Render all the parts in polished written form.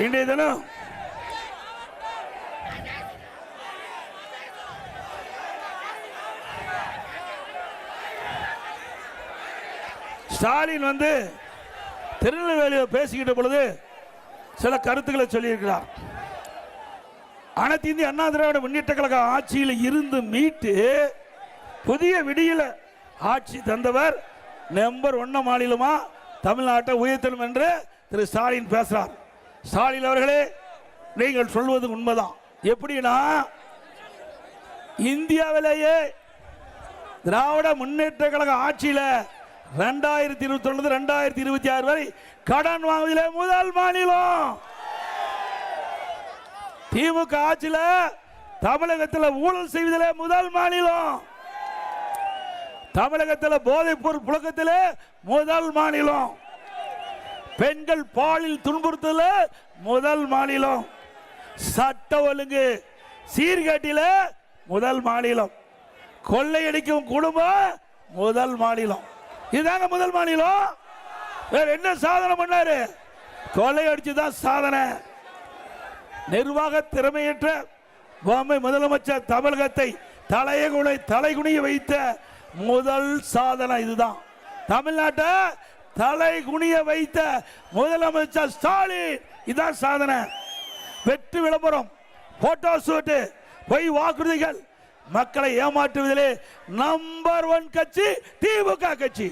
இன்றைய தினம் ஸ்டாலின் வந்து திருநெல்வேலியில் பேசிக்கிட்ட பொழுது சில கருத்துக்களை சொல்லியிருக்கிறார். அனைத்து இந்திய அண்ணா திராவிட முன்னேற்ற கழக ஆட்சியில் இருந்து மீட்டு புதிய விடியல ஆட்சி தந்தவர் நம்பர் 1 மாநிலமா தமிழ்நாட்டை உயர்த்தணும் என்று திரு ஸ்டாலின் பேசுறார். ஸ்டாலின் அவர்களே, நீங்கள் சொல்வது உண்மைதான். எப்படின்னா, இந்தியாவிலேயே திராவிட முன்னேற்ற கழக ஆட்சியில் 2021 2026 வரை கடன் வாங்குவதிலே முதல் மாநிலம். திமுக ஆட்சியில் தமிழகத்தில் ஊழல் செய்வதிலே முதல் மாநிலம். தமிழகத்தில் போதைப் பொருள் புழக்கத்திலே முதல் மாநிலம். பெண்கள் பாலியல் துன்புறுத்தல் முதல் மாநிலம். சட்ட ஒழுங்கு சீர்கேட்டில முதல் மாநிலம். கொள்ளையடிக்கும் குடும்பம் முதல் மாநிலம். இதுதாங்க முதல் மாநிலம். வேற என்ன சாதனை பண்ணாரு? கொள்ளையடிச்சுதான் சாதனை. நிர்வாக திறமையற்ற பொம்மை முதலமைச்சர் தமிழகத்தை தலைகுனிய வைத்த முதல் சாதனை இதுதான். தமிழ்நாட்டை தலைகுனிய வைத்த முதலமைச்சர் ஸ்டாலின், இதுதான் சாதனை. வெற்றி விளம்பரம், போட்டோ ஷூட், பொய் வாக்குறுதிகள், மக்களை ஏமாற்றுவதிலே நம்பர் 1 கட்சி திமுக கட்சி.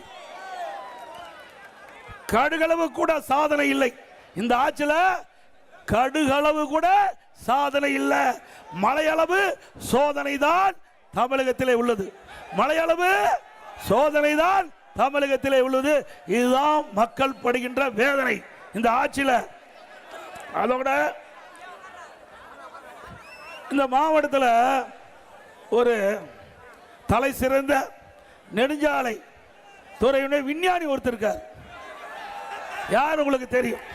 கடுகளவு கூட சாதனை இல்லை இந்த ஆட்சியில். கடுகளவு கூட சாதனை இல்லை. மலையளவு சோதனை தான் தமிழகத்திலே உள்ளது. மலையளவு சோதனை தான் தமிழகத்திலே உள்ளது. இதுதான் மக்கள் படுகின்ற வேதனை இந்த ஆட்சியில். அதோட இந்த மாவட்டத்தில் ஒரு தலை சிறந்த நெடுஞ்சாலை துறையுடைய விஞ்ஞானி ஒருத்தர் இருக்கார். யார் உங்களுக்கு தெரியும்?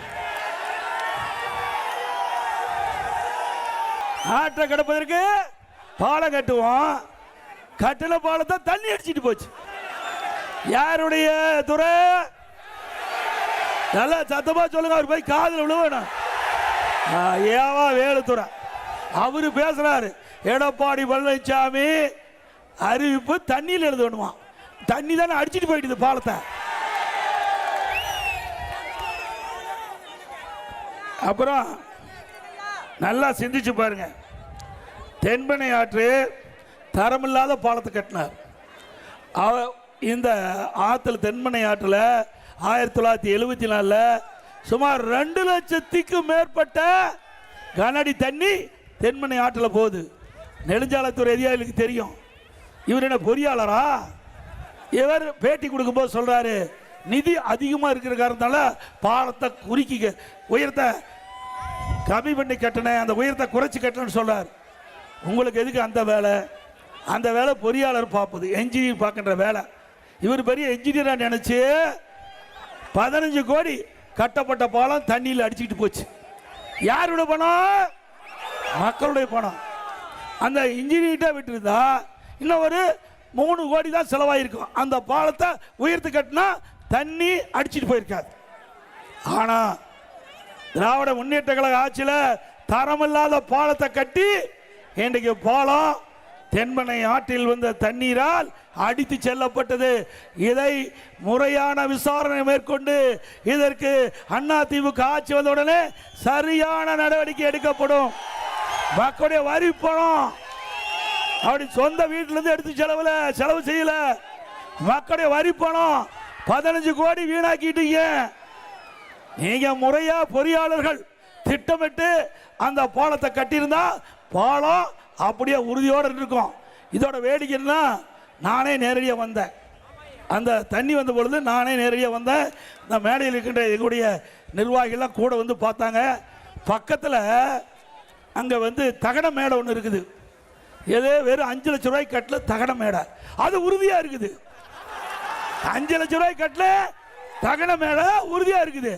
ஆற்றை கடப்பதற்கு பாலம் கட்டுவோம். கட்டில பாலத்தை தண்ணி அடிச்சிட்டு போச்சு. யாருடைய துறை? நல்லா சத்தமா சொல்லுங்க. அவர் போய் காதில் விழுவணும். ஏவா வேலுத்துறை அவரு பேசுறாரு. எடப்பாடி பழனிசாமி அறிவிப்பு தண்ணியில் எழுதணுமா? தண்ணி தானே அடிச்சிட்டு போயிட்டு பாலத்தை. அப்புறம் நல்லா சிந்திச்சு பாருங்க. தென்பெண்ணை ஆற்று தரமில்லாத பாலத்தை கட்டினார். இந்த ஆற்றுல தென்பெண்ணை ஆற்றில் 1974 சுமார் 2 லட்சத்துக்கும் மேற்பட்ட கனஅடி தண்ணி தென்பெண்ணை ஆற்றில் போகுது. நெடுஞ்சாலைத்துறை அதிகாரிகளுக்கு தெரியும். இவர் என்ன பொறியாளரா? இவர் பேட்டி கொடுக்கும்போது சொல்றாரு, நிதி அதிகமாக இருக்கிற காரணத்தால பாலத்தை குறுக்கி உயரத்தை கம்மி பண்ணி கட்டினேன், அந்த உயரத்தை குறைச்சி கட்டணும்னு சொல்றார். உங்களுக்கு எதுக்கு அந்த வேலை? அந்த வேலை பொறியாளர் பார்ப்பது, என்ஜினியர் பார்க்கின்ற வேலை. இவர் பெரிய என்ஜினியராக நினைச்சு 15 கோடி கட்டப்பட்ட பாலம் தண்ணியில் அடிச்சுக்கிட்டு போச்சு. யாருடைய பணம்? மக்களுடைய பணம். அந்த இன்ஜினியர்கிட்ட விட்டுருந்தா இன்னும் ஒரு 3 கோடி தான் செலவாயிருக்கும். அந்த பாலத்தை உயர்த்து கட்டினா தண்ணி அடிச்சுட்டு போயிருக்காது. ஆனா திராவிட முன்னேற்ற கழக ஆட்சியில் தரமில்லாத பாலத்தை கட்டி இன்றைக்கு பாலம் தென்பெண்ணை ஆற்றில் வந்த தண்ணீரால் அடித்து செல்லப்பட்டது. இதை முறையான விசாரணை மேற்கொண்டு இதற்கு அதிமுக ஆட்சி வந்தவுடனே சரியான நடவடிக்கை எடுக்கப்படும். மக்களுடைய வரி பணம் அப்படி சொந்த வீட்டிலிருந்து எடுத்து செலவு செய்யல. மக்களுடைய வரி பணம் 15 கோடி வீணாக்கிட்டீங்க. நீங்க முறையா பொறியாளர்கள் திட்டமிட்டு அந்த பாலத்தை கட்டியிருந்தா பாலம் அப்படியே உறுதியோடு இருக்கும். இதோட வேடிக்கைன்னா, நானே நேரடியாக வந்தேன். அந்த தண்ணி வந்த பொழுது நானே நேரடியாக வந்தேன். இந்த மேடையில் இருக்கின்ற எங்களுடைய நிர்வாகிகள்லாம் கூட வந்து பார்த்தாங்க. பக்கத்தில் அங்கே வந்து தகன மேடை ஒன்று இருக்குது. ஏதோ வெறும் 5 லட்சம் ரூபாய் கட்டல தகன மேடை. அது உறுதியாக இருக்குது. 5 லட்சம் ரூபாய் கட்டல தகன மேடை உறுதியாக இருக்குது.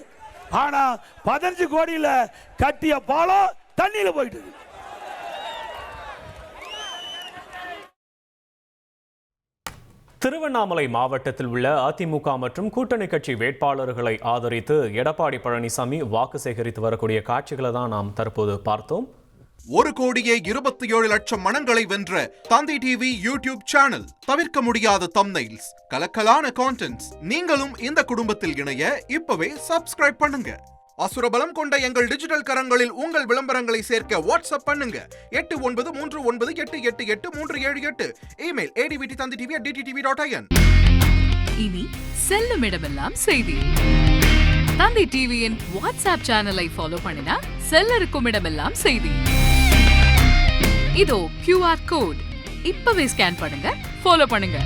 ஆனால் 15 கோடியில் கட்டிய பாலம் தண்ணியில் போயிட்டு. திருவண்ணாமலை மாவட்டத்தில் உள்ள அதிமுக மற்றும் கூட்டணி கட்சி வேட்பாளர்களை ஆதரித்து எடப்பாடி பழனிசாமி வாக்கு சேகரித்து வரக்கூடிய காட்சிகளை தான் நாம் தற்போது பார்த்தோம். 1,27,00,000 மனங்களை வென்ற தந்தி டிவி யூடியூப் சேனல். தவிர்க்க முடியாத தம்ப்நெயில்ஸ், கலக்கலான கான்டென்ட்ஸ். நீங்களும் இந்த குடும்பத்தில் இணைய இப்பவே சப்ஸ்கிரைப் பண்ணுங்க. அசுரபலம் கொண்ட எங்கள் டிஜிட்டல் கரங்களில் உங்கள் விளம்பரங்களை சேர்க்க வாட்ஸ்அப் பண்ணுங்க. 8939888378. Email advtanditv@dttv.in. இனி செல்லும் இடமெல்லாம் செய்தி. தந்தி டிவியின் வாட்ஸ்அப் சேனலை ஃபாலோ பண்ணினா செல்ல இருக்கும் இடமெல்லாம் செய்தி. இதோ QR கோட் இப்பவே ஸ்கேன் பண்ணுங்க, ஃபாலோ பண்ணுங்க.